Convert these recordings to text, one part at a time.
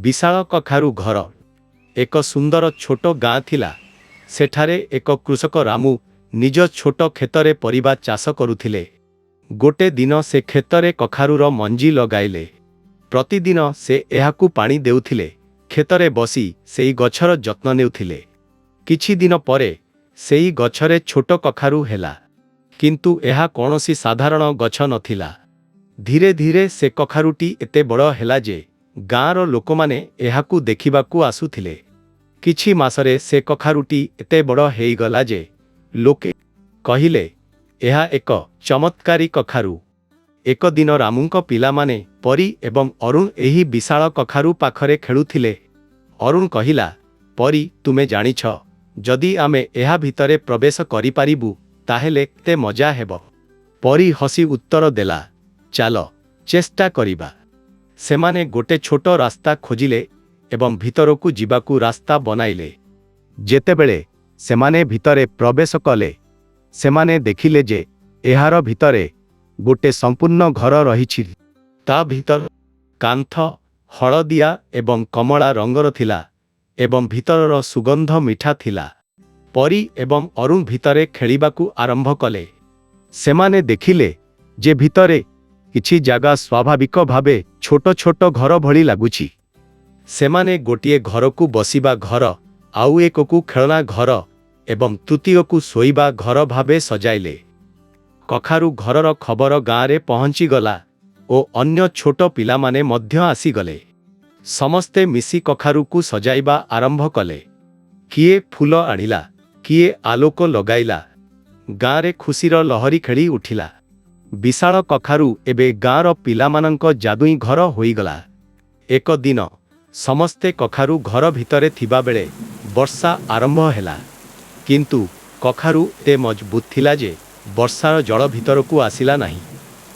विशाल कखारू घर एक सुंदर छोट गाँ थिला। सेठारे एक कृषक रामू निज छोट खेतरे परिबा चाष करुथिले। गोटे दिन से खेतरे कखारूर मंजी लगाइले। प्रतिदिन से एहाकू पानी देउथिले। खेतरे बसी सेई गछर जत्न नेउथिले। किछि दिन परे सेई गछरे छोट कखारू हेला, किंतु एहा कोनोसी साधारण गछ नथिला। धीरे धीरे से कखारूटी एते बड़ हेला जे गाँर लोकमाने एहाकू देखिबाकू आसुथिले। किछि मासरे से कखारूटी एते बड़ हेइगला जे लोके कहिले एहा एक चमत्कारी कखारू। एक दिन रामूंक पिलामाने परी एवं अरुण एही विशाल कखारू पाखरे खेलुथिले। अरुण कहिला, परी तुमे जानिछ, जदि आमे एहा भितरे प्रवेश करि पारिबु ताहेले केते मजा हेब। परी हसी उत्तर देला, चाल चेष्टा करिबा। सेमाने गोटे छोट रास्ता खोजिले एवं भितरकू जिबाकू रास्ता बनाइले। जेतेबेले सेमाने भितरे प्रवेश कले, सेमाने देखिले जे एहार भितरे गोटे संपूर्ण घर रहिछि। ता भितर कांथ हलदिया एवं कमला रंगर थिला एवं भितरर सुगंध मिठा थिला। परी एवं अरुण भितरे खेलिबाकू आरंभ कले। सेमाने देखिले जे भितरे किछि जागा स्वाभाविक भावे छोट छोट घर भली लागुछि। सेमाने गोटिए घरकू बसिबा घर, आउ एककू खेलना घर एवं तृतीयकू शोइबा घर भावे सजाइले। कखारू घरर खबर गाँरे पहुँची गला ओ अन्य छोट पिलामाने मध्य आसीगले। समस्ते मिसी कखारूकू सजाइबा आरंभ कले। किए फूल आनिला, किए आलोक लगाइला। गाँरे खुशीर लहरी खेली उठिला। विशाल कखारू एबे गाँर पिलामानंक जादुई घर होइगला। एक दिन समस्ते कखारू घर भितरे थिबा बेले वर्षा आरंभ हैला, किंतु कखारू ते मजबूत थिला जे वर्षार जल भितरकू आसिला नाही।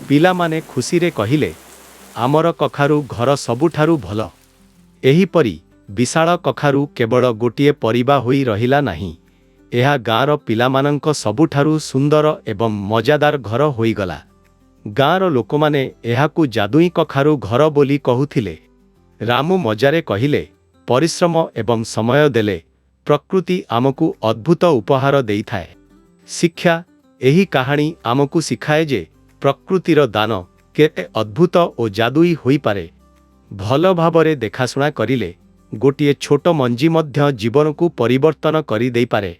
पिलामाने खुशीरे कहिले, आमर कखारू घर सबुठारू भल। एहीपरि विशाल कखारू केवल गोटिए परिबा होई रहिला नाही, एहा गाँर पिलामानंक सबुठारू सुंदर एवं मजादार घर होइगला। गाँर लोकमाने एहाकू जादुई कखारू घर बोली कहुथिले। रामू मजारे कहिले, परिश्रम एवं समय देले प्रकृति आमकू अद्भुत उपहार देइथाए। शिक्षा एही कहानी आमकू शिखाए जे प्रकृतिर दान केते अद्भुत और जादुई होई पारे। भल भावरे देखाशुना करिले गोटिए छोट मंजी मध्य जीवनकू परिवर्तन करि देई पारे।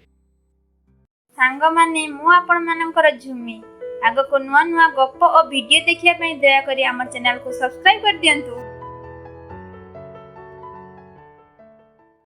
सांग माने मु आपण मानकर झुमी आगको नुआ नुआ गप्प और वीडियो देखिया पई दया करी हमर चैनल को सब्सक्राइब कर दियंतु।